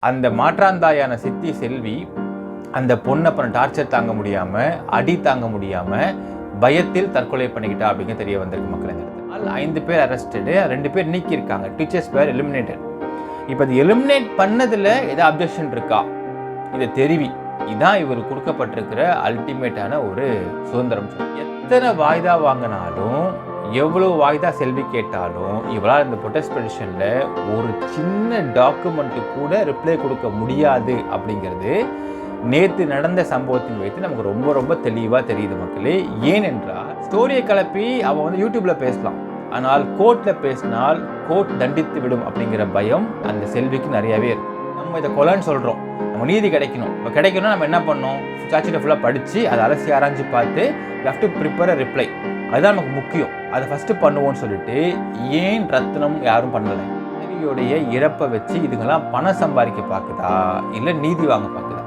அந்த மாற்றாந்தாயான சித்தி செல்வி அந்த பொண்ணை பண்ண டார்ச்சர் தாங்க முடியாமல் அடி தாங்க முடியாமல் பயத்தில் தற்கொலை பண்ணிக்கிட்டா அப்படிங்க தெரிய வந்திருக்கு மக்கள். 5 பேர் அரெஸ்டடு, 2 பேர் நீக்கியிருக்காங்க. டீச்சர்ஸ் பேர் எலிமினேட்டட். இப்போ அது எலிமினேட் பண்ணதில் ஏதாவது அப்ஜெக்ஷன் இருக்கா இதை தெரிவி. இதான் இவர் கொடுக்கப்பட்டிருக்கிற அல்டிமேட்டான ஒரு சுதந்திரம். எத்தனை வாய்தா வாங்கினாலும் எவ்வளோ வாய்தா செல்வி கேட்டாலும் இவரால் இந்த ப்ரொடெஸ்ட் பெட்டிஷனில் ஒரு சின்ன டாக்குமெண்ட்டு கூட ரிப்ளை கொடுக்க முடியாது அப்படிங்கிறது நேற்று நடந்த சம்பவத்தின் வைத்து நமக்கு ரொம்ப ரொம்ப தெளிவாக தெரியுது மக்களே. ஏனென்றால் ஸ்டோரியை கிளப்பி அவன் வந்து யூடியூப்பில் பேசலாம், ஆனால் கோர்ட்டில் பேசினால் கோர்ட் தண்டித்து விடும் அப்படிங்கிற பயம் அந்த செல்விக்கு நிறையாவே இருக்கும். நம்ம இதை கொலைன்னு சொல்கிறோம், நம்ம நீதி கிடைக்கணும். இப்போ கிடைக்கணும்னா நம்ம என்ன பண்ணோம், சார்ஜ்ஷீட்டை ஃபுல்லாக படித்து அதை அலசி ஆராய்ச்சி பார்த்து have to prepare a reply. அதுதான் நமக்கு முக்கியம். அதை ஃபஸ்ட்டு பண்ணுவோன்னு சொல்லிட்டு ஏன் ரத்னம் யாரும் பண்ணலை? மனைவியோடைய இறப்பை வச்சு இதுங்கெல்லாம் பணம் சம்பாதிக்க பார்க்குதா இல்லை நீதி வாங்க பார்க்குதா?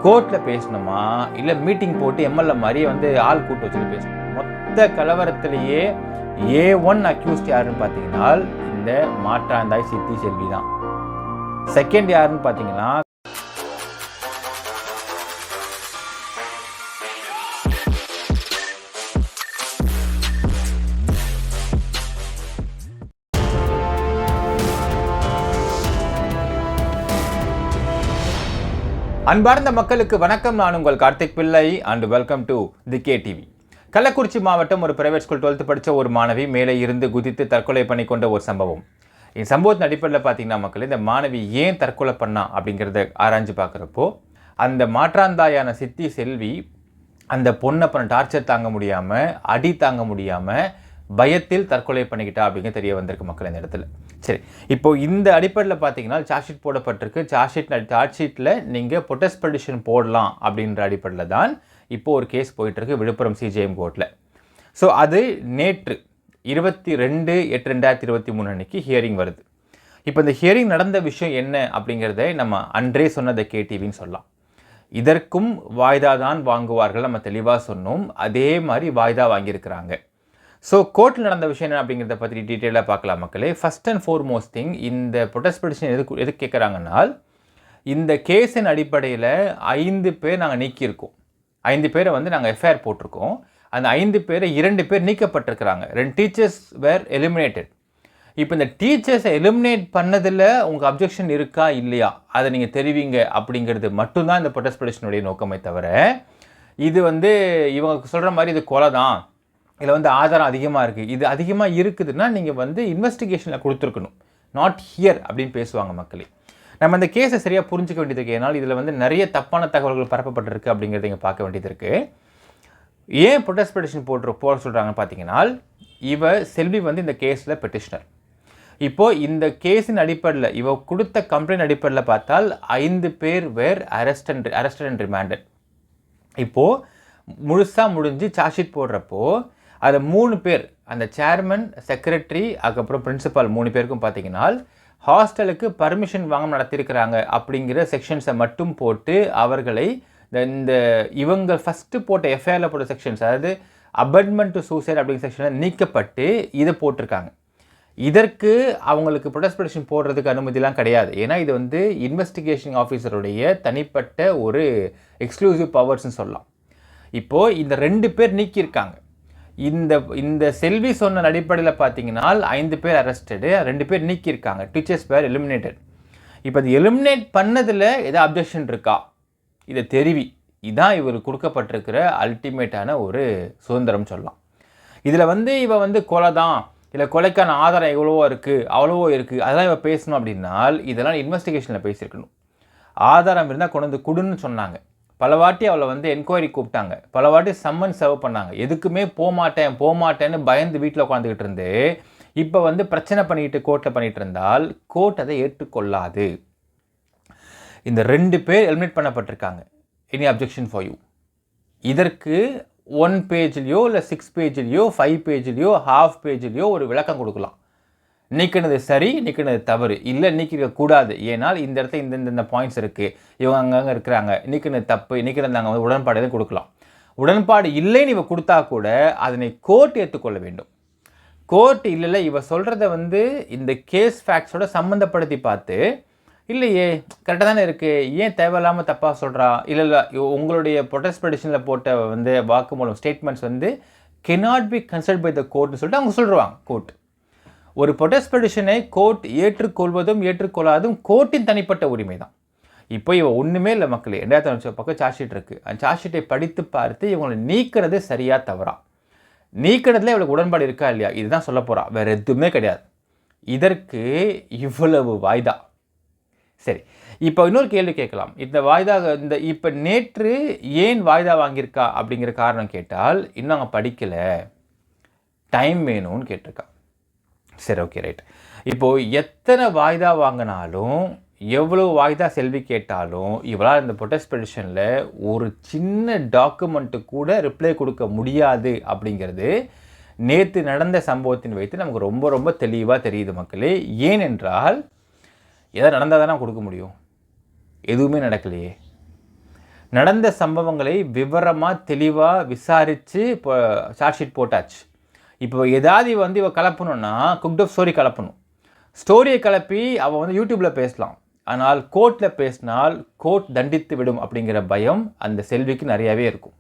கோர்ட்டில் பேசணுமா இல்லை மீட்டிங் போட்டு எம்எல்ஏ மாதிரியே வந்து ஆள் கூட்டு வச்சுட்டு பேசணும்? மொத்த கலவரத்திலேயே A1 அக்யூஸ்ட் யாருன்னு பார்த்தீங்கன்னா இந்த மாற்றாந்தாய் சித்தி செல்வி தான். செகண்ட் யாருன்னு பார்த்தீங்கன்னா அன்பார்ந்த மக்களுக்கு வணக்கம். நான் உங்கள் கார்த்திக் பிள்ளை and welcome to the KTV. Kallakurichi மாவட்டம் ஒரு பிரைவேட் ஸ்கூல் 12th படித்த ஒரு மாணவி மேலே இருந்து குதித்து தற்கொலை பண்ணி கொண்ட ஒரு சம்பவம். இந்த சம்பவத்தின் அடிப்படையில் பார்த்தீங்கன்னா மக்கள், இந்த மாணவி ஏன் தற்கொலை பண்ணா அப்படிங்கிறத ஆராய்ஞ்சு பார்க்குறப்போ அந்த மாற்றாந்தாயான சித்தி செல்வி அந்த பொண்ணை பண்ண டார்ச்சர் தாங்க முடியாமல் அடி தாங்க முடியாமல் பயத்தில் தற்கொலை பண்ணிக்கிட்டா அப்படிங்க தெரிய வந்திருக்கு மக்கள் இந்த இடத்துல. சரி, இப்போ இந்த அடிப்படையில் பார்த்தீங்கன்னா சார்ஜ் ஷீட் போடப்பட்டிருக்கு. சார்ஜ் ஷீட்டில் நீங்கள் ப்ரொடெஸ்ட் பெட்டிஷன் போடலாம் அப்படின்ற அடிப்படையில் தான் இப்போது ஒரு கேஸ் போயிட்டுருக்கு விழுப்புரம் CJM கோர்ட்டில். ஸோ அது நேற்று 22/8/2023 அன்னைக்கு ஹியரிங் வருது. இப்போ இந்த ஹியரிங் நடந்த விஷயம் என்ன அப்படிங்கிறத நம்ம அன்றே சொன்னதை KTVன்னு சொல்லலாம். இதற்கும் வாய்தா தான் வாங்குவார்கள், நம்ம தெளிவாக சொன்னோம். அதே மாதிரி வாய்தா வாங்கியிருக்கிறாங்க. ஸோ கோர்ட்டில் நடந்த விஷயம் என்ன அப்படிங்கிறத பற்றி டீட்டெயிலாக பார்க்கலாம் மக்களே. ஃபஸ்ட் அண்ட் ஃபோர்மோஸ்ட் திங், இந்த ப்ரொடெஸ்ட் பெட்டிஷன் எதுக்கு கேட்குறாங்கன்னா, இந்த கேஸின் அடிப்படையில் 5 பேர் நாங்கள் நீக்கியிருக்கோம். 5 பேரை வந்து நாங்கள் எஃப்ஐஆர் போட்டிருக்கோம். அந்த 5 பேரை 2 பேர் நீக்கப்பட்டிருக்கிறாங்க. 2 டீச்சர்ஸ் வேர் எலிமினேட்டட். இப்போ இந்த டீச்சர்ஸை எலிமினேட் பண்ணதில் உங்களுக்கு அப்ஜெக்ஷன் இருக்கா இல்லையா அதை நீங்கள் தெரிவிங்க அப்படிங்கிறது மட்டும்தான் இந்த ப்ரொடெஸ்ட் பெட்டிஷனுடைய நோக்கமே தவிர, இது வந்து இவங்க சொல்கிற மாதிரி இது கொலை தான், இதில் வந்து ஆதாரம் அதிகமாக இருக்குது, இது அதிகமாக இருக்குதுன்னா நீங்கள் வந்து இன்வெஸ்டிகேஷனில் கொடுத்துருக்கணும், நாட் ஹியர் அப்படின்னு பேசுவாங்க மக்களே. நம்ம இந்த கேஸை சரியாக புரிஞ்சிக்க வேண்டியது இருக்குது. ஏன்னால் இதில் வந்து நிறைய தப்பான தகவல்கள் பரப்பப்பட்டிருக்கு அப்படிங்கிறத இங்கே பார்க்க வேண்டியது இருக்குது. ஏன் ப்ரொடெஸ்ட் பெட்டிஷன் போட சொல்கிறாங்கன்னு பார்த்தீங்கன்னா, செல்வி வந்து இந்த கேஸில் பெட்டிஷனர். இப்போது இந்த கேஸின் அடிப்படையில் இவ கொடுத்த கம்ப்ளைண்ட் அடிப்படையில் பார்த்தால் 5 பேர் வேர் அரெஸ்டட் அண்ட் ரிமாண்டட். இப்போது முழுசாக முடிஞ்சு சார்ஜ் ஷீட் போடுறப்போ அதில் 3 பேர், அந்த சேர்மன், செக்ரட்டரி, அதுக்கப்புறம் பிரின்சிபால் 3 பேருக்கும் பார்த்தீங்கன்னா ஹாஸ்டலுக்கு பர்மிஷன் வாங்க நடத்தியிருக்கிறாங்க அப்படிங்கிற செக்ஷன்ஸை மட்டும் போட்டு அவர்களை இந்த இவங்க ஃபஸ்ட்டு போட்ட எஃப்ஐஆரில் போட்ட செக்ஷன்ஸ், அதாவது அபட்மெண்ட் டு சூசைட் அப்படிங்கிற செக்ஷனை நீக்கப்பட்டு இதை போட்டிருக்காங்க. இதற்கு அவங்களுக்கு ப்ரொடெஸ்ட் பெட்டிஷன் போடுறதுக்கு அனுமதிலாம் கிடையாது. ஏன்னா இது வந்து இன்வெஸ்டிகேஷன் ஆஃபீஸருடைய தனிப்பட்ட ஒரு எக்ஸ்க்ளூசிவ் பவர்ஸ்ன்னு சொல்லலாம். இப்போது இந்த 2 பேர் நீக்கியிருக்காங்க. இந்த செல்வி சொன்ன அடிப்படையில் பார்த்தீங்கன்னா 5 பேர் அரெஸ்டடு, 2 பேர் நீக்கியிருக்காங்க. டீச்சர்ஸ் பேர் எலிமினேட்டட். இப்போ அது எலிமினேட் பண்ணதில் ஏதாவது அப்ஜெக்ஷன் இருக்கா இதை தெரிவி. இதான் இவர் கொடுக்கப்பட்டிருக்கிற அல்டிமேட்டான ஒரு சுதந்திரம் சொல்லலாம். இதில் வந்து இவ வந்து கொலை தான், இல்லை கொலைக்கான ஆதாரம் எவ்வளவோ இருக்குது அவ்வளவோ இருக்குது அதெல்லாம் இவ பேசணும் அப்படின்னால் இதெல்லாம் இன்வெஸ்டிகேஷனில் பேசியிருக்கணும். ஆதாரம் இருந்தால் கொண்டு வந்து கொடுன்னு சொன்னாங்க. பல வாட்டி அவளை வந்து என்கொயரி கூப்பிட்டாங்க, பல வாட்டி சம்மன் சர்வ் பண்ணாங்க. எதுக்குமே போமாட்டேன்னு பயந்து வீட்டில் உட்காந்துக்கிட்டு இருந்து இப்போ வந்து பிரச்சனை பண்ணிக்கிட்டு கோர்ட்டில் பண்ணிகிட்டு இருந்தால் கோர்ட் அதை ஏற்றுக்கொள்ளாது. இந்த 2 பேர் எலிமினேட் பண்ணப்பட்டிருக்காங்க. Any objection for you? இதற்கு 1 பேஜ்லையோ இல்லை 6 பேஜ்லையோ 5 பேஜ்லையோ ஹாஃப் பேஜ்லையோ ஒரு விளக்கம் கொடுக்கலாம். நீக்கினது சரி, நீக்கினது தவறு, இல்லை நீக்கிக்கூடாது, ஏன்னால் இந்த இடத்துல இந்த பாயிண்ட்ஸ் இருக்குது, இவங்க அங்கங்கே இருக்கிறாங்க, நீக்கினது தப்பு, நீக்கினது நாங்கள் வந்து உடன்பாடு எதுவும் கொடுக்கலாம். உடன்பாடு இல்லைன்னு இவ கொடுத்தா கூட அதனை கோர்ட் ஏற்றுக்கொள்ள வேண்டும். கோர்ட் இல்லை இவ சொல்கிறத வந்து இந்த கேஸ் ஃபேக்ட்ஸோட சம்மந்தப்படுத்தி பார்த்து இல்லையே கரெக்டாக தானே இருக்குது, ஏன் தேவையில்லாமல் தப்பாக சொல்கிறா, இல்லை உங்களுடைய ப்ரொடெஸ்ட் பெட்டிஷனில் போட்ட வந்து வாக்குமூலம் ஸ்டேட்மெண்ட்ஸ் வந்து cannot be considered by the courtனு சொல்லிட்டு அவங்க சொல்லுவாங்க. கோர்ட் ஒரு ப்ரொடெஸ்ட் பெட்டிஷனை கோர்ட் ஏற்றுக்கொள்வதும் ஏற்றுக்கொள்ளாதும் கோர்ட்டின் தனிப்பட்ட உரிமை தான். இப்போ இவன் ஒன்றுமே இல்லை மக்களே, 2005 பக்கம் சார்ஜ் ஷீட் இருக்குது. அந்த சார்ஜ் ஷீட்டை படித்து பார்த்து இவங்களை நீக்கிறது சரியா தவறா, நீக்கிறதுல இவளுக்கு உடன்பாடு இருக்கா இல்லையா, இதுதான் சொல்ல போகிறா, வேறு எதுவுமே கிடையாது. இதற்கு இவ்வளவு வாய்தா. சரி, இப்போ இன்னொரு கேள்வி கேட்கலாம். இந்த வாய்தா இப்போ நேற்று ஏன் வாய்தா வாங்கியிருக்கா அப்படிங்கிற காரணம் கேட்டால், இன்னும் அவங்க படிக்கலை, டைம் வேணும்னு கேட்டிருக்கா. சரி, ஓகே, ரைட். இப்போது எத்தனை வாய்தா வாங்கினாலும் எவ்வளோ வாய்தா செல்வி கேட்டாலும் இவளால் இந்த ப்ரொடெஸ்ட் பெட்டிஷனில் ஒரு சின்ன டாக்குமெண்ட்டு கூட ரிப்ளை கொடுக்க முடியாது அப்படிங்கிறது நேற்று நடந்த சம்பவத்தின் வைத்து நமக்கு ரொம்ப ரொம்ப தெளிவாக தெரியுது மக்களே. ஏனென்றால் எதாவது நடந்தால் தானே கொடுக்க முடியும், எதுவுமே நடக்கலையே. நடந்த சம்பவங்களை விவரமாக தெளிவாக விசாரித்து இப்போ சார்ஜ் ஷீட் போட்டாச்சு. இப்போ ஏதாவது வந்து இவள் கலப்பணுன்னா குக்ட் ஆஃப் ஸ்டோரி கலப்பணும். ஸ்டோரியை கலப்பி அவள் வந்து யூடியூப்பில் பேசலாம், ஆனால் கோர்ட்டில் பேசினால் கோர்ட் தண்டித்து விடும் அப்படிங்கிற பயம் அந்த செல்விக்கு நிறையாவே இருக்கும்.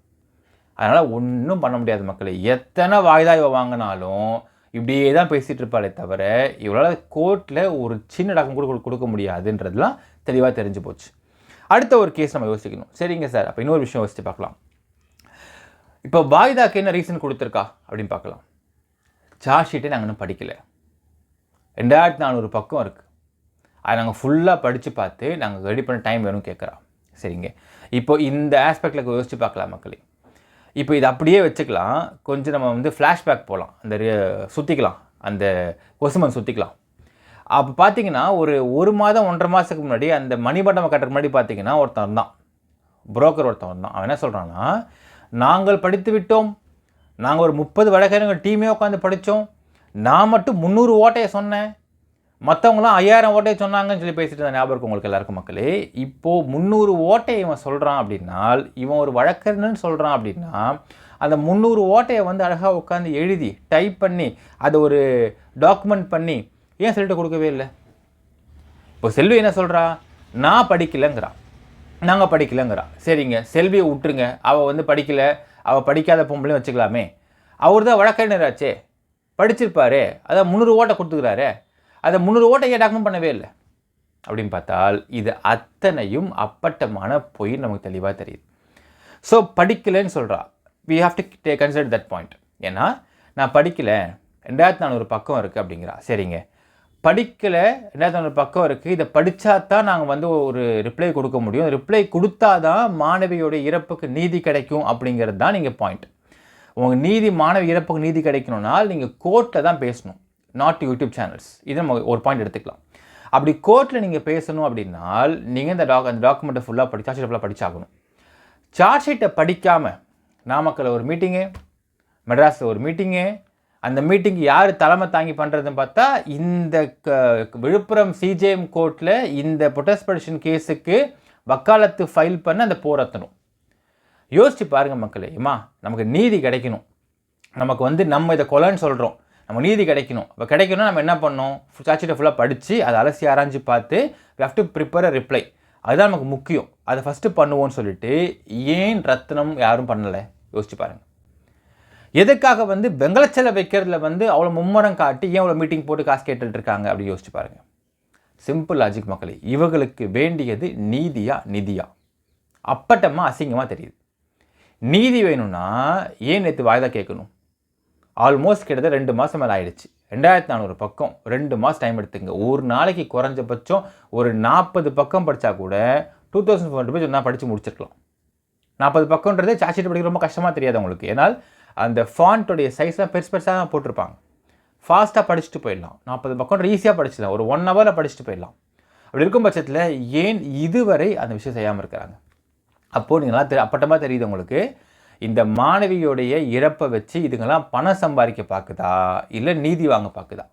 அதனால் ஒன்றும் பண்ண முடியாது மக்களே. எத்தனை வாய்தா இவள் வாங்கினாலும் இப்படியே தான் பேசிகிட்டு இருப்பாளே தவிர இவளால் கோர்ட்டில் ஒரு சின்ன டாக்குமெண்ட் கூட கொடுக்க முடியாதுன்றதுலாம் தெளிவாக தெரிஞ்சு போச்சு. அடுத்த ஒரு கேஸ் நம்ம யோசிக்கணும். சரிங்க சார், அப்போ இன்னொரு விஷயம் யோசித்து பார்க்கலாம். இப்போ வாய்தாக்கு என்ன ரீசன் கொடுத்துருக்கா அப்படின்னு பார்க்கலாம். சார்ஜ் ஷீட்டை நாங்கள் இன்னும் படிக்கலை, 2400 பக்கம் இருக்குது, அதை நாங்கள் ஃபுல்லாக படித்து பார்த்து நாங்கள் ரெடி பண்ண டைம் வேணும் கேட்குறோம். சரிங்க, இப்போ இந்த ஆஸ்பெக்டில் யோசித்து பார்க்கலாம் மக்களே. இப்போ இது அப்படியே வச்சுக்கலாம், கொஞ்சம் நம்ம வந்து ஃப்ளாஷ்பேக் போகலாம், அந்த சுற்றிக்கலாம், அந்த கொசுமன் சுற்றிக்கலாம். அப்போ பார்த்தீங்கன்னா ஒரு மாதம் 1.5 மாதத்துக்கு முன்னாடி அந்த மணிமண்டபம் கட்டுறதுக்கு முன்னாடி பார்த்தீங்கன்னா ஒருத்தன் தான், புரோக்கர் ஒருத்தன் தான். அவன் என்ன சொல்கிறான்னா, நாங்கள் படித்து விட்டோம், நாங்கள் ஒரு 30 வழக்கறிஞர்கள் டீமே உட்காந்து படித்தோம், நான் மட்டும் 300 ஓட்டையை சொன்னேன், மற்றவங்களாம் 5000 ஓட்டையை சொன்னாங்கன்னு சொல்லி பேசிட்டு இருந்த ஞாபகம் இருக்கும் உங்களுக்கு எல்லாருக்கும் மக்களே. இப்போது 300 ஓட்டையை இவன் சொல்கிறான் அப்படின்னா, இவன் ஒரு வழக்கறிஞர்னு சொல்கிறான் அப்படின்னா, அந்த 300 ஓட்டையை வந்து அழகாக உட்காந்து எழுதி டைப் பண்ணி அதை ஒரு டாக்குமெண்ட் பண்ணி ஏன் செல்விட்ட கொடுக்கவே இல்லை? இப்போ செல்வி என்ன சொல்கிறா, நான் படிக்கலைங்கிறா, நாங்கள் படிக்கலைங்கிறா. சரிங்க, செல்வியை விட்டுருங்க, அவள் வந்து படிக்கலை, அவள் படிக்காத பொம்பளையும் வச்சுக்கலாமே, அவர் தான் வழக்கறிஞராச்சே, படிச்சிருப்பாரு, அதான் 300 ஓட்டை கொடுத்துக்கிறாரு, அதை 300 ஓட்டை ஏன் டாக்குமெண்ட் பண்ணவே இல்லை அப்படின்னு பார்த்தால் இது அத்தனையும் அப்பட்டமான பொய் நமக்கு தெளிவாக தெரியுது. ஸோ படிக்கலைன்னு சொல்கிறா, we have to consider that point. ஏன்னா நான் படிக்கலை, 2400 பக்கம் இருக்குது அப்படிங்கிறா. சரிங்க, படிக்கலை, 2400 பக்கம் இருக்குது, இதை படித்தா தான் நாங்கள் வந்து ஒரு ரிப்ளை கொடுக்க முடியும், ரிப்ளை கொடுத்தா தான் மாணவியோடைய இறப்புக்கு நீதி கிடைக்கும் அப்படிங்கிறது தான் நீங்கள் பாயிண்ட். உங்கள் நீதி, மாணவி இறப்புக்கு நீதி கிடைக்கணும்னால் நீங்கள் கோர்ட்டில் தான் பேசணும், நாட் யூடியூப் சேனல்ஸ். இது நம்ம ஒரு பாயிண்ட் எடுத்துக்கலாம். அப்படி கோர்ட்டில் நீங்கள் பேசணும் அப்படின்னால் நீங்கள் அந்த டாக்குமெண்ட்டை ஃபுல்லாக சார்ஜ் ஷீட்டை ஃபுல்லாக படித்தாகணும். சார்ஜ் ஷீட்டை படிக்காமல் நாமக்கல்ல ஒரு மீட்டிங்கு, மெட்ராஸில் ஒரு மீட்டிங்கு, அந்த மீட்டிங்கு யார் தலைமை தாங்கி பண்ணுறதுன்னு பார்த்தா இந்த விழுப்புரம் சிஜேஎம் கோர்ட்டில் இந்த ப்ரொடெஸ்ட் பெட்டிஷன் கேஸுக்கு வக்காலத்து ஃபைல் பண்ண அந்த போராத்தணும். யோசிச்சு பாருங்கள் மக்களே. நமக்கு நீதி கிடைக்கணும், நமக்கு வந்து நம்ம இதை கொலைன்னு சொல்கிறோம், நம்ம நீதி கிடைக்கணும். இப்போ கிடைக்கணும், நம்ம என்ன பண்ணோம், சார்ஜ் ஷீட்டை ஃபுல்லாக படித்து அதை அலசி ஆராய்ஞ்சு பார்த்து we have to prepare a reply. அதுதான் நமக்கு முக்கியம், அதை ஃபஸ்ட்டு பண்ணுவோன்னு சொல்லிட்டு ஏன் ரத்னம் யாரும் பண்ணலை யோசிச்சு பாருங்கள். எதுக்காக வந்து வெங்கலச்சலை வைக்கிறதுல வந்து அவ்வளோ மும்முரம் காட்டி ஏன் அவ்வளோ மீட்டிங் போட்டு காசு கேட்டுட்டு இருக்காங்க அப்படி யோசிச்சு பாருங்கள். சிம்பிள் லாஜிக் மக்களே. இவங்களுக்கு வேண்டியது நீதியா நிதியா? அப்பட்டமாக அசிங்கமாக தெரியுது. நீதி வேணும்னா ஏன் நேற்று வாய்தா கேட்கணும்? ஆல்மோஸ்ட் கிட்டத்தட்ட 2 மாதம் மேலே ஆயிடுச்சு. 2400 பக்கம், 2 மாதம் டைம் எடுத்துங்க. ஒரு நாளைக்கு குறைஞ்சபட்சம் ஒரு 40 பக்கம் படித்தா கூட 2400 பேஜ் நான் படித்து முடிச்சிருக்கலாம். 40 பக்கம்ன்றதே சார்ஜ் ஷீட் படிக்க ரொம்ப கஷ்டமாக தெரியாது உங்களுக்கு. ஏன்னால் அந்த ஃபாண்ட்டோடைய சைஸ்லாம் பெருசாக தான் போட்டிருப்பாங்க. ஃபாஸ்ட்டாக படிச்சுட்டு போயிடலாம். 40 பக்கம் ஈஸியாக படிச்சிடலாம், ஒரு 1 ஹவரில் படிச்சுட்டு போயிடலாம். அப்படி இருக்கும் பட்சத்தில் ஏன் இதுவரை அந்த விஷயம் செய்யாமல் இருக்கிறாங்க? அப்போது நீங்களாம் அப்பட்டமாக தெரியுது உங்களுக்கு, இந்த மாணவியோடைய இறப்பை வச்சு இதுங்கெல்லாம் பணம் சம்பாதிக்க பார்க்குதா, இல்லை நீதி வாங்க பார்க்குதா?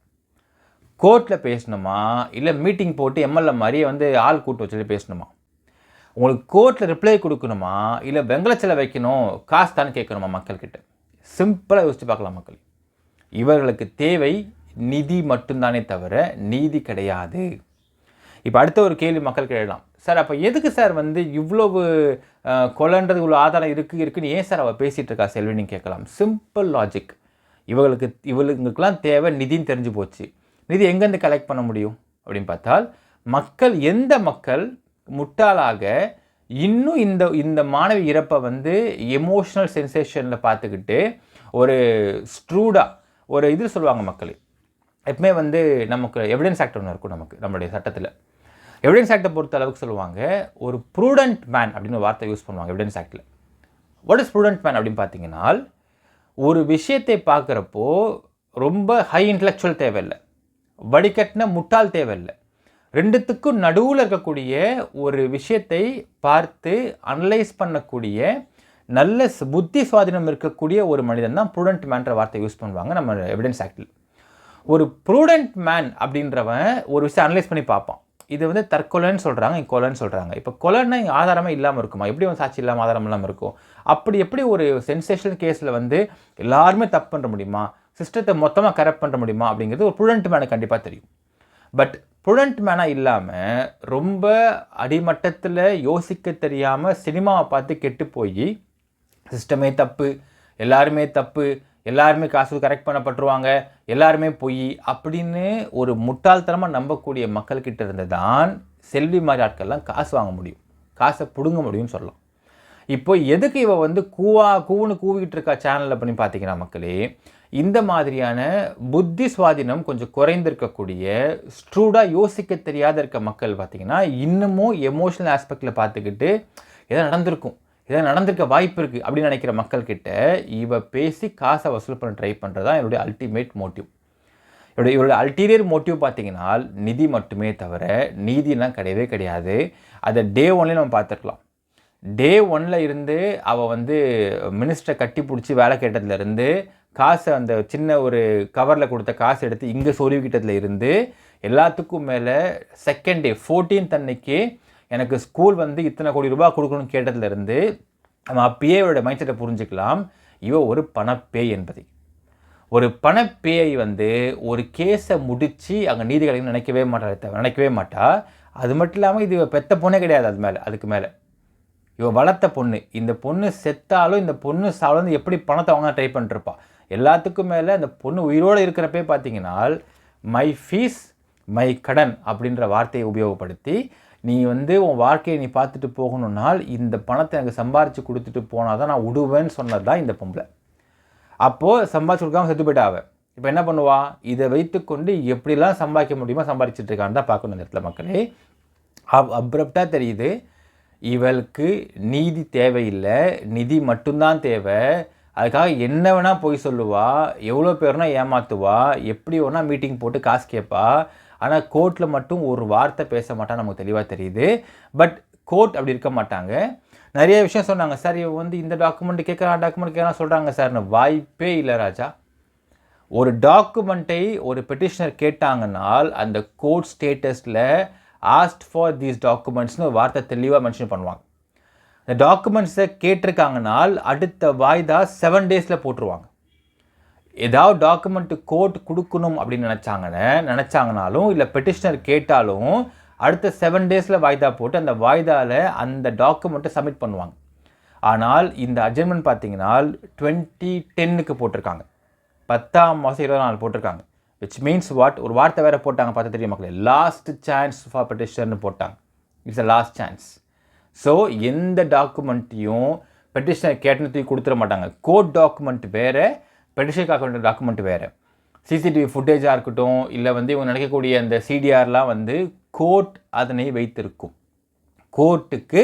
கோர்ட்டில் பேசணுமா, இல்லை மீட்டிங் போட்டு எம்எல்ஏ மாதிரியே வந்து ஆள் கூட்டு வச்சுட்டு பேசணுமா? உங்களுக்கு கோர்ட்டில் ரிப்ளை கொடுக்கணுமா, இல்லை வெங்கலச்சலை வைக்கணும் காசு தானே கேட்கணுமா மக்கள்கிட்ட? சிம்பிளாக யோசிச்சு பார்க்கலாம் மக்கள். இவர்களுக்கு தேவை நிதி மட்டும்தானே தவிர நீதி கிடையாது. இப்போ அடுத்த ஒரு கேள்வி மக்கள் கேட்கலாம், சார் அப்போ எதுக்கு சார் வந்து இவ்வளவு கொலைன்றது இவ்வளோ ஆதாரம் இருக்குன்னு ஏன் சார் அவள் பேசிகிட்டு இருக்கா செல்வி நீங்கள் கேட்கலாம். Simple logic. இவங்களுக்கெல்லாம் தேவை நிதின்னு தெரிஞ்சு போச்சு. நிதி எங்கேருந்து கலெக்ட் பண்ண முடியும் அப்படின்னு பார்த்தால், எந்த மக்கள் முட்டாளாக இன்னும் இந்த மாணவி இறப்பை வந்து எமோஷ்னல் சென்சேஷனில் பார்த்துக்கிட்டு ஒரு ஸ்ட்ரூடாக ஒரு இது சொல்லுவாங்க மக்கள். எப்பவுமே வந்து நமக்கு எவிடன்ஸ் ஆக்ட் ஒன்று இருக்கும் நம்மளுடைய சட்டத்தில். எவிடன்ஸ் ஆக்டை பொறுத்த அளவுக்கு சொல்லுவாங்க, ஒரு ப்ரூடண்ட் மேன் அப்படின்னு ஒரு வார்த்தை யூஸ் பண்ணுவாங்க எவிடன்ஸ் ஆக்டில். வாட் இஸ் ப்ரூடண்ட் மேன் அப்படின்னு பார்த்தீங்கன்னா, ஒரு விஷயத்தை பார்க்குறப்போ ரொம்ப ஹை இன்டலெக்சுவல் தேவையில்லை, வடிகட்டின முட்டாள் தேவையில்லை, ரெண்டுத்துக்கும் நடுவில் இருக்கக்கூடிய ஒரு விஷயத்தை பார்த்து அனலைஸ் பண்ணக்கூடிய நல்ல புத்தி சுவாதீனம் இருக்கக்கூடிய ஒரு மனிதன் தான் ப்ரூடண்ட் மேன்ற வார்த்தை யூஸ் பண்ணுவாங்க நம்ம எவிடன்ஸ் ஆக்டில். ஒரு ப்ரூடண்ட் மேன் அப்படின்றவன் ஒரு விஷயம் அனலைஸ் பண்ணி பார்ப்பான். இது வந்து தற்கொலைன்னு சொல்கிறாங்க, இங்கே கொலைன்னு சொல்கிறாங்க. இப்போ கொலைன்னா இங்கே ஆதாரமே இல்லாமல் இருக்குமா? எப்படி வந்து சாட்சி இல்லாமல் ஆதாரம் இல்லாமல் இருக்கும்? அப்படி எப்படி ஒரு சென்சேஷனல் கேஸில் வந்து எல்லாருமே தப்பு பண்ண முடியுமா, சிஸ்டத்தை மொத்தமாக கரெக்ட் பண்ண முடியுமா அப்படிங்கிறது ஒரு ப்ரூடண்ட் மேனுக்கு கண்டிப்பாக தெரியும். பட் ப்ரூடண்ட் மேனாக இல்லாமல் ரொம்ப அடிமட்டத்தில் யோசிக்க தெரியாமல் சினிமாவை பார்த்து கெட்டு போய் சிஸ்டமே தப்பு, எல்லாருமே தப்பு, எல்லாருமே காசு கரெக்ட் பண்ணப்பட்டுருவாங்க, எல்லாருமே பொய் அப்படின்னு ஒரு முட்டாள்தனமாக நம்பக்கூடிய மக்கள்கிட்ட இருந்து தான் செல்வி மாதிரி ஆட்கள்லாம் காசு வாங்க முடியும், காசை பிடுங்க முடியும்னு சொல்லலாம். இப்போ எதுக்கு இவ வந்து கூவுன்னு கூவிக்கிட்டு இருக்கா சேனலில் பண்ணி பார்த்தீங்கன்னா மக்களே, இந்த மாதிரியான புத்தி சுவாதீனம் கொஞ்சம் குறைந்திருக்கக்கூடிய ஸ்ட்ரூடாக யோசிக்க தெரியாத இருக்க மக்கள் பார்த்திங்கன்னா இன்னமும் எமோஷனல் ஆஸ்பெக்டில் பார்த்துக்கிட்டு எதாவது நடந்திருக்க வாய்ப்பு இருக்குது அப்படின்னு நினைக்கிற மக்கள்கிட்ட இவ பேசி காசை வசூல் பண்ண ட்ரை பண்ணுறது தான் என்னுடைய அல்டிமேட் மோட்டிவ். இவருடைய அல்டீரியர் மோட்டிவ் பார்த்தீங்கன்னா நிதி மட்டுமே தவிர நீதிலாம் கிடையவே கிடையாது. அதை டே 1 நம்ம பார்த்துருக்கலாம். டே 1 இருந்து அவள் வந்து மினிஸ்டரை கட்டி பிடிச்சி வேலை கேட்டதுலேருந்து காசை அந்த சின்ன ஒரு கவரில் கொடுத்த காசு எடுத்து இங்கே சொருவிக்கிட்டதுல இருந்து எல்லாத்துக்கும் மேலே செகண்ட் டே 14th அன்னைக்கு எனக்கு ஸ்கூல் வந்து இத்தனை கோடி ரூபாய் கொடுக்கணும்னு கேட்டதுலேருந்து நம்ம அப்பயே அவரோட மைண்ட் செட்டை புரிஞ்சுக்கலாம். ஒரு பணப்பேய் என்பதை. ஒரு பணப்பேயை வந்து ஒரு கேஸை முடித்து அங்கே நீதி கிடைக்கும் நினைக்கவே மாட்டா. அது மட்டும் இல்லாமல் இது பெத்த பொண்ணே கிடையாது. அதுக்கு மேலே வளர்த்த பொண்ணு. இந்த பொண்ணு செத்தாலும் இந்த பொண்ணு சாவலும் எப்படி பணத்தை வாங்க ட்ரை பண்ணிருப்பா. எல்லாத்துக்கும் மேலே அந்த பொண்ணு உயிரோடு இருக்கிறப்பே பார்த்தீங்கன்னா மை ஃபீஸ் மை கடன் அப்படின்ற வார்த்தையை உபயோகப்படுத்தி நீ வந்து உன் வாழ்க்கையை நீ பார்த்துட்டு போகணுன்னால் இந்த பணத்தை எனக்கு சம்பாரித்து கொடுத்துட்டு போனால் தான் நான் விடுவேன்னு சொன்னது தான் இந்த பொம்பளை. அப்போது சம்பாதிச்சு கொடுக்காம செத்து போயிட்டா அவள். இப்போ என்ன பண்ணுவா, இதை வைத்துக்கொண்டு எப்படிலாம் சம்பாதிக்க முடியுமோ சம்பாதிச்சுட்டு இருக்கான்னு தான் பார்க்கணும் இந்த இடத்துல மக்களே. அப்ரப்டாக தெரியுது இவளுக்கு நீதி தேவையில்லை, நிதி மட்டும்தான் தேவை. அதுக்காக என்ன வேணால் போய் சொல்லுவா, எவ்வளோ பேர்னா ஏமாற்றுவா, எப்படி வேணா மீட்டிங் போட்டு காசு கேட்பா. ஆனால் கோர்ட்டில் மட்டும் ஒரு வார்த்தை பேச மாட்டான்னு நமக்கு தெளிவாக தெரியுது. பட் கோர்ட் அப்படி இருக்க மாட்டாங்க. நிறைய விஷயம் சொன்னாங்க, சார் இவ வந்து இந்த டாக்குமெண்ட் கேட்குறான் சொல்கிறாங்க சார்னு. வாய்ப்பே இல்லை ராஜா. ஒரு டாக்குமெண்ட்டை ஒரு பெட்டிஷனர் கேட்டாங்கன்னால் அந்த கோர்ட் ஸ்டேட்டஸில் ஆஸ்ட் ஃபார் தீஸ் டாக்குமெண்ட்ஸ்னு ஒரு வார்த்தை தெளிவாக மென்ஷன் பண்ணுவாங்க. இந்த டாக்குமெண்ட்ஸை கேட்டிருக்காங்கனால் அடுத்த வாய்தா 7 days போட்டுருவாங்க. ஏதாவது டாக்குமெண்ட்டு கோர்ட் கொடுக்கணும் அப்படின்னு நினச்சாங்கனாலும் இல்லை பெட்டிஷனர் கேட்டாலும் அடுத்த 7 days வாய்தா போட்டு அந்த வாய்தாவில் அந்த டாக்குமெண்ட்டை சப்மிட் பண்ணுவாங்க. ஆனால் இந்த அட்ஜர்மெண்ட் பார்த்தீங்கன்னா 2010 போட்டிருக்காங்க. 10ஆம் மாதம் 24 போட்டிருக்காங்க. விச் மீன்ஸ் வாட், ஒரு வார்த்தை வேறு போட்டாங்க பார்த்து தெரியும் மக்களே, லாஸ்ட் சான்ஸ் ஃபார் பெட்டிஷனர்னு போட்டாங்க. It's a last chance. So எந்த டாக்குமெண்ட்டையும் பெட்டிஷனர் கேட்டுன்னு தூக்கி கொடுத்துட மாட்டாங்க. கோர்ட் டாக்குமெண்ட் வேறு, பெட்டிஷனுக்காக வேண்டிய டாக்குமெண்ட் வேறு. சிசிடிவி ஃபுட்டேஜாக இருக்கட்டும் இல்லை வந்து இவங்க நினைக்கக்கூடிய அந்த சிடிஆர்லாம் வந்து கோர்ட் அதனை வைத்திருக்கும். கோர்ட்டுக்கு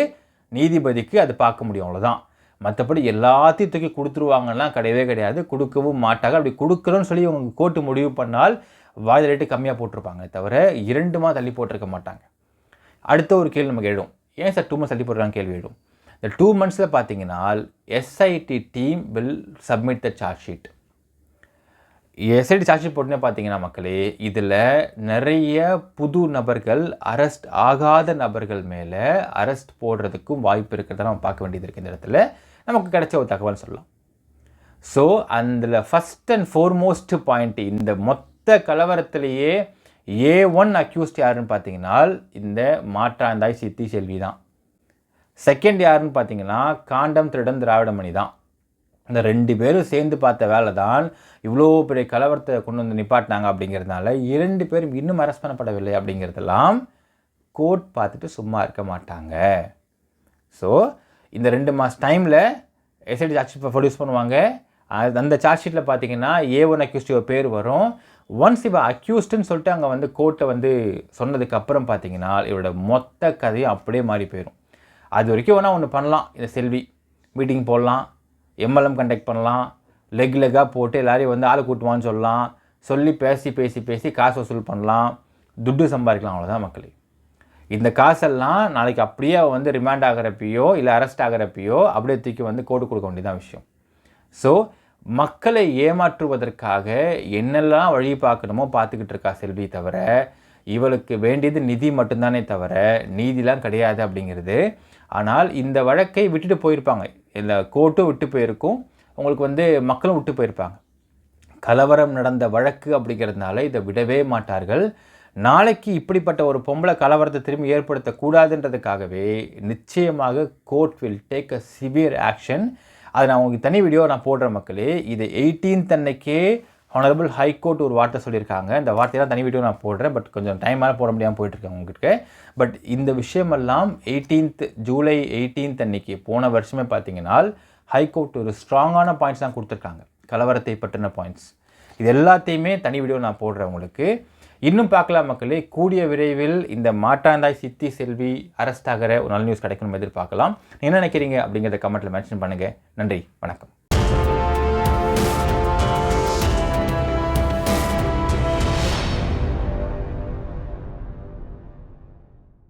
நீதிபதிக்கு அது பார்க்க முடியும், அவ்வளோதான். மற்றபடி எல்லாத்தையும் தூக்கி கொடுத்துருவாங்கலாம் கிடையவே கிடையாது, கொடுக்கவும் மாட்டாங்க. அப்படி கொடுக்குறோன்னு சொல்லி இவங்க கோர்ட்டு முடிவு பண்ணால் வாய்தா ரேட்டு கம்மியாக போட்டிருப்பாங்க தவிர 2 மாதம் தள்ளி போட்டிருக்க மாட்டாங்க. அடுத்த ஒரு கேள்வி நமக்கு எழும், ஏன் சார் 2 months தள்ளி போடுறாங்க கேள்வி எழும். இந்த 2 months பார்த்தீங்கன்னா SIT team will submit the charge sheet. SIT charge sheet போட்டுனே பார்த்தீங்கன்னா மக்களே, இதில் நிறைய புது நபர்கள், அரெஸ்ட் ஆகாத நபர்கள் மேலே அரெஸ்ட் போடுறதுக்கும் வாய்ப்பு இருக்கிறத நம்ம பார்க்க வேண்டியது இருக்குது. இந்த இடத்துல நமக்கு கிடைச்ச ஒரு தகவல் சொல்லலாம். ஸோ அதில் ஃபஸ்ட் அண்ட் ஃபோர்மோஸ்ட் பாயிண்ட், இந்த மொத்த கலவரத்திலேயே A1 அக்யூஸ்ட் யாருன்னு பார்த்தீங்கன்னா இந்த மாற்றாந்தாய் சித்தி செல்வி தான். செகண்ட் யாருன்னு பார்த்தீங்கன்னா காண்டம் திருடன் திராவிடமணி தான். இந்த 2 பேரும் சேர்ந்து பார்த்த வேலை தான் இவ்வளோ பெரிய கலவரத்தை கொண்டு வந்து நிப்பாட்டினாங்க. அப்படிங்கிறதுனால 2 பேரும் இன்னும் அரெஸ்ட் பண்ணப்படவில்லை அப்படிங்கிறதெல்லாம் கோர்ட் பார்த்துட்டு சும்மா இருக்க மாட்டாங்க. ஸோ இந்த 2 மாதம் டைமில் எஸ்ஐடி சார்ஜ் ஷீட் ப்ரொடியூஸ் பண்ணுவாங்க. அந்த சார்ஜ் ஷீட்டில் பார்த்தீங்கன்னா A1 அக்யூஸ்ட் பேர் வரும். ஒன்ஸ் இவ அக்யூஸ்டுன்னு சொல்லிட்டு அங்கே வந்து கோர்ட்டை வந்து சொன்னதுக்கப்புறம் பார்த்தீங்கன்னா இவரோட மொத்த கதையும் அப்படியே மாறி போயிடும். அது வரைக்கும் வேணால் ஒன்று பண்ணலாம். இந்த செல்வி மீட்டிங் போடலாம், MLM கண்டக்ட் பண்ணலாம், லெக்காக போட்டு எல்லாரையும் வந்து ஆளை கூட்டுவான்னு சொல்லலாம், சொல்லி பேசி காசு வசூல் பண்ணலாம், துட்டு சம்பாதிக்கலாம். அவ்வளோதான் மக்களே. இந்த காசெல்லாம் நாளைக்கு அப்படியே வந்து ரிமாண்ட் ஆகிறப்பையோ இல்லை அரெஸ்ட் ஆகிறப்பையோ அப்படியே தூக்கி வந்து கோர்ட்டு கொடுக்க வேண்டியதான் விஷயம். ஸோ மக்களை ஏமாற்றுவதற்காக என்னெல்லாம் வழி பார்க்கணுமோ பார்த்துக்கிட்டு இருக்கா செல்வி தவிர, இவளுக்கு வேண்டியது நிதி மட்டும்தானே தவிர நீதிலாம் கிடையாது அப்படிங்கிறது. ஆனால் இந்த வழக்கை விட்டுட்டு போயிருப்பாங்க, இல்லை கோர்ட்டும் விட்டு போயிருக்கும், உங்களுக்கு வந்து மக்களும் விட்டு போயிருப்பாங்க. கலவரம் நடந்த வழக்கு அப்படிங்கிறதுனால இதை விடவே மாட்டார்கள். நாளைக்கு இப்படிப்பட்ட ஒரு பொம்பளை கலவரத்தை திரும்பி ஏற்படுத்தக்கூடாதுன்றதுக்காகவே நிச்சயமாக court will take a severe action. அதை நான் உங்களுக்கு தனி வீடியோ நான் போடுறேன் மக்களே. இது 18th அன்னைக்கே ஹானரபிள் ஹைகோர்ட் ஒரு வார்த்தை சொல்லியிருக்காங்க. இந்த வார்த்தையெல்லாம் தனி வீடியோ நான் போடுறேன். பட் கொஞ்சம் டைமாக போட முடியாமல் போயிட்டுருக்கேன் உங்களுக்கு. பட் இந்த விஷயமெல்லாம் ஜூலை 18th அன்னைக்கு போன வருஷமே பார்த்தீங்கன்னா ஹைகோர்ட் ஒரு ஸ்ட்ராங்கான பாயிண்ட்ஸ் தான் கொடுத்துருக்காங்க, கலவரத்தை பற்றின பாயிண்ட்ஸ். இது எல்லாத்தையுமே தனி வீடியோ நான் போடுறேன் உங்களுக்கு. இன்னும் பார்க்கலாம் மக்களே. கூடிய விரைவில் இந்த மாற்றாந்தாய் சித்தி செல்வி அரெஸ்ட் ஆகிற ஒரு நல்ல நியூஸ் கிடைக்கணும் எதிர்பார்க்கலாம். என்ன நினைக்கிறீங்க அப்படிங்கிறத கமெண்ட்டில் மென்ஷன் பண்ணுங்கள். நன்றி, வணக்கம்.